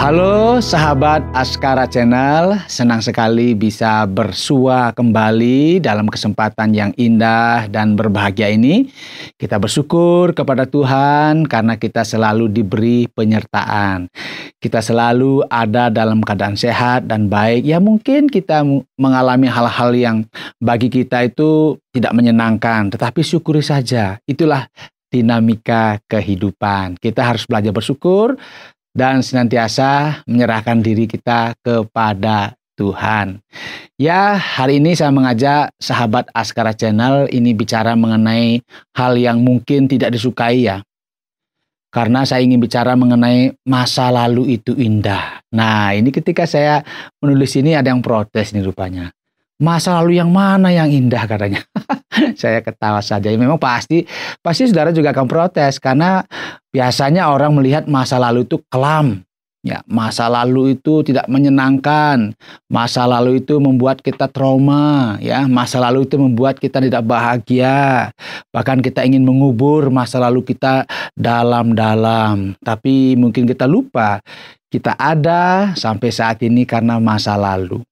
Halo sahabat Askara Channel, senang sekali bisa bersua kembali dalam kesempatan yang indah dan berbahagia ini. Kita bersyukur kepada Tuhan karena kita selalu diberi penyertaan. Kita selalu ada dalam keadaan sehat dan baik. Ya mungkin kita mengalami hal-hal yang bagi kita itu tidak menyenangkan, tetapi syukuri saja. Itulah dinamika kehidupan. Kita harus belajar bersyukur dan senantiasa menyerahkan diri kita kepada Tuhan. Ya, hari ini saya mengajak sahabat Askara Channel ini bicara mengenai hal yang mungkin tidak disukai ya. Karena saya ingin bicara mengenai masa lalu itu indah. Nah, ini ketika saya menulis ini ada yang protes nih rupanya. Masa lalu yang mana yang indah katanya. Saya ketawa saja. Memang pasti saudara juga akan protes karena biasanya orang melihat masa lalu itu kelam. Ya, masa lalu itu tidak menyenangkan. Masa lalu itu membuat kita trauma, ya. Masa lalu itu membuat kita tidak bahagia. Bahkan kita ingin mengubur masa lalu kita dalam-dalam. Tapi mungkin kita lupa kita ada sampai saat ini karena masa lalu.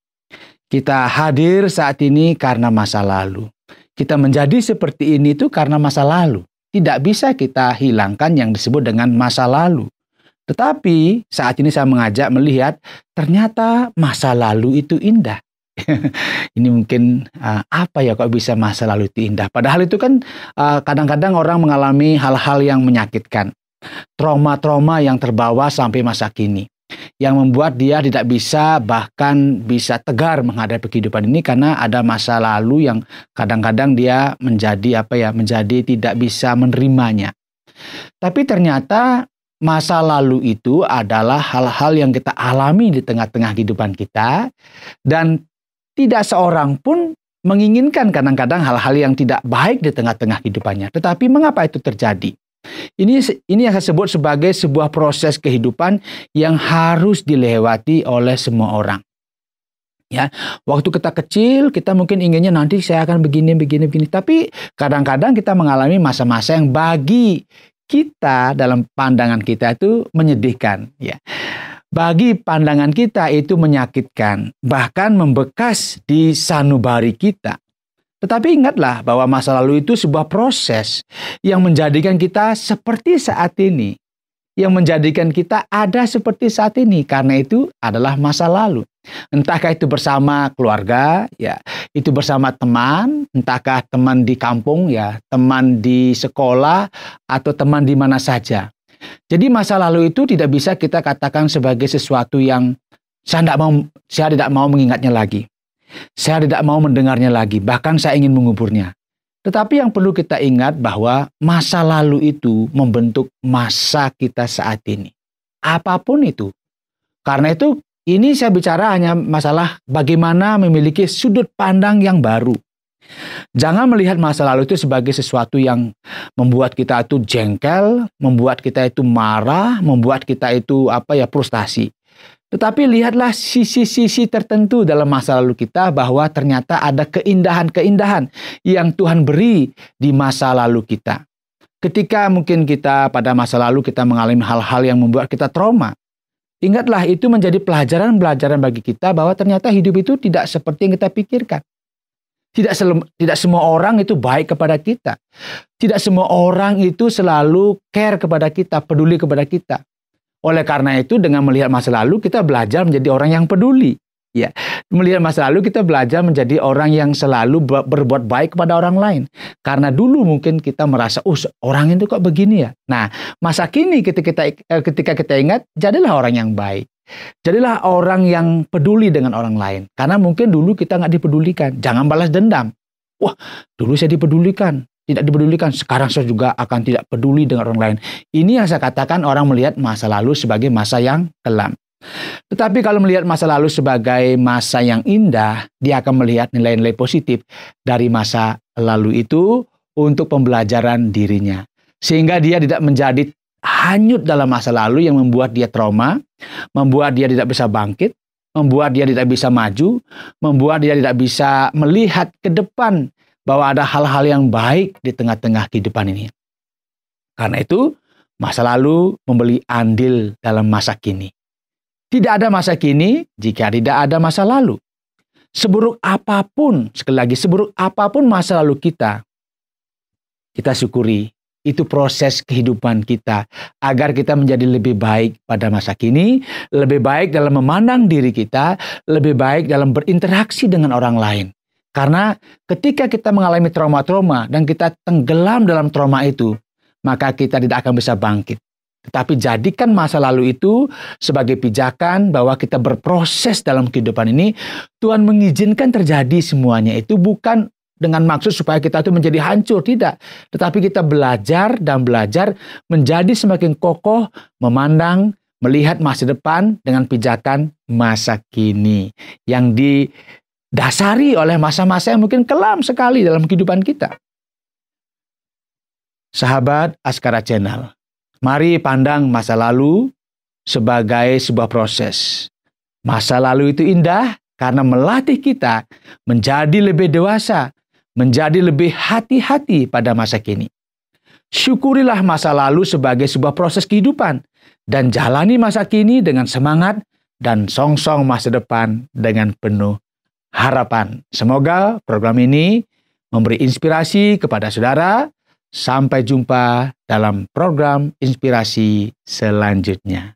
Kita hadir saat ini karena masa lalu. Kita menjadi seperti ini itu karena masa lalu. Tidak bisa kita hilangkan yang disebut dengan masa lalu. Tetapi saat ini saya mengajak melihat ternyata masa lalu itu indah. Ini mungkin apa ya kok bisa masa lalu itu indah? Padahal itu kan kadang-kadang orang mengalami hal-hal yang menyakitkan. Trauma-trauma yang terbawa sampai masa kini. Yang membuat dia tidak bisa bahkan bisa tegar menghadapi kehidupan ini karena ada masa lalu yang kadang-kadang dia menjadi menjadi tidak bisa menerimanya. Tapi ternyata masa lalu itu adalah hal-hal yang kita alami di tengah-tengah kehidupan kita dan tidak seorang pun menginginkan kadang-kadang hal-hal yang tidak baik di tengah-tengah kehidupannya. Tetapi mengapa itu terjadi? Ini yang saya sebut sebagai sebuah proses kehidupan yang harus dilewati oleh semua orang. Ya, waktu kita kecil kita mungkin inginnya nanti saya akan begini. Tapi kadang-kadang kita mengalami masa-masa yang bagi kita dalam pandangan kita itu menyedihkan. Ya, bagi pandangan kita itu menyakitkan, bahkan membekas di sanubari kita. Tetapi ingatlah bahwa masa lalu itu sebuah proses yang menjadikan kita seperti saat ini. Yang menjadikan kita ada seperti saat ini. Karena itu adalah masa lalu. Entahkah itu bersama keluarga, ya, itu bersama teman, entahkah teman di kampung, ya, teman di sekolah, atau teman di mana saja. Jadi masa lalu itu tidak bisa kita katakan sebagai sesuatu yang saya tidak mau mengingatnya lagi. Saya tidak mau mendengarnya lagi, bahkan saya ingin menguburnya. Tetapi yang perlu kita ingat bahwa masa lalu itu membentuk masa kita saat ini. Apapun itu. Karena itu ini saya bicara hanya masalah bagaimana memiliki sudut pandang yang baru. Jangan melihat masa lalu itu sebagai sesuatu yang membuat kita itu jengkel, membuat kita itu marah, membuat kita itu frustasi. Tetapi lihatlah sisi-sisi tertentu dalam masa lalu kita bahwa ternyata ada keindahan-keindahan yang Tuhan beri di masa lalu kita. Ketika mungkin kita pada masa lalu kita mengalami hal-hal yang membuat kita trauma. Ingatlah itu menjadi pelajaran bagi kita bahwa ternyata hidup itu tidak seperti yang kita pikirkan. Tidak semua orang itu baik kepada kita. Tidak semua orang itu selalu care kepada kita, peduli kepada kita. Oleh karena itu dengan melihat masa lalu kita belajar menjadi orang yang peduli. Ya, melihat masa lalu kita belajar menjadi orang yang selalu berbuat baik kepada orang lain. Karena dulu mungkin kita merasa, orang itu kok begini ya. Nah, masa kini ketika kita ingat, jadilah orang yang baik. Jadilah orang yang peduli dengan orang lain. Karena mungkin dulu kita nggak dipedulikan. Jangan balas dendam. Wah, dulu saya dipedulikan. Tidak dipedulikan, sekarang saya juga akan tidak peduli dengan orang lain. Ini yang saya katakan orang melihat masa lalu sebagai masa yang kelam. Tetapi kalau melihat masa lalu sebagai masa yang indah, dia akan melihat nilai-nilai positif dari masa lalu itu untuk pembelajaran dirinya. Sehingga dia tidak menjadi hanyut dalam masa lalu yang membuat dia trauma, membuat dia tidak bisa bangkit, membuat dia tidak bisa maju, membuat dia tidak bisa melihat ke depan bahwa ada hal-hal yang baik di tengah-tengah kehidupan ini. Karena itu, masa lalu membeli andil dalam masa kini. Tidak ada masa kini jika tidak ada masa lalu. Seburuk apapun, sekali lagi, seburuk apapun masa lalu kita syukuri. Itu proses kehidupan kita agar kita menjadi lebih baik pada masa kini, lebih baik dalam memandang diri kita, lebih baik dalam berinteraksi dengan orang lain. Karena ketika kita mengalami trauma-trauma dan kita tenggelam dalam trauma itu, maka kita tidak akan bisa bangkit. Tetapi jadikan masa lalu itu sebagai pijakan bahwa kita berproses dalam kehidupan ini. Tuhan mengizinkan terjadi semuanya itu bukan dengan maksud supaya kita itu menjadi hancur, tidak. Tetapi kita belajar dan belajar menjadi semakin kokoh, memandang, melihat masa depan dengan pijakan masa kini. Yang didasari oleh masa-masa yang mungkin kelam sekali dalam kehidupan kita. Sahabat Askara Channel, mari pandang masa lalu sebagai sebuah proses. Masa lalu itu indah karena melatih kita menjadi lebih dewasa, menjadi lebih hati-hati pada masa kini. Syukurilah masa lalu sebagai sebuah proses kehidupan dan jalani masa kini dengan semangat dan songsong masa depan dengan penuh harapan. Semoga program ini memberi inspirasi kepada saudara. Sampai jumpa dalam program inspirasi selanjutnya.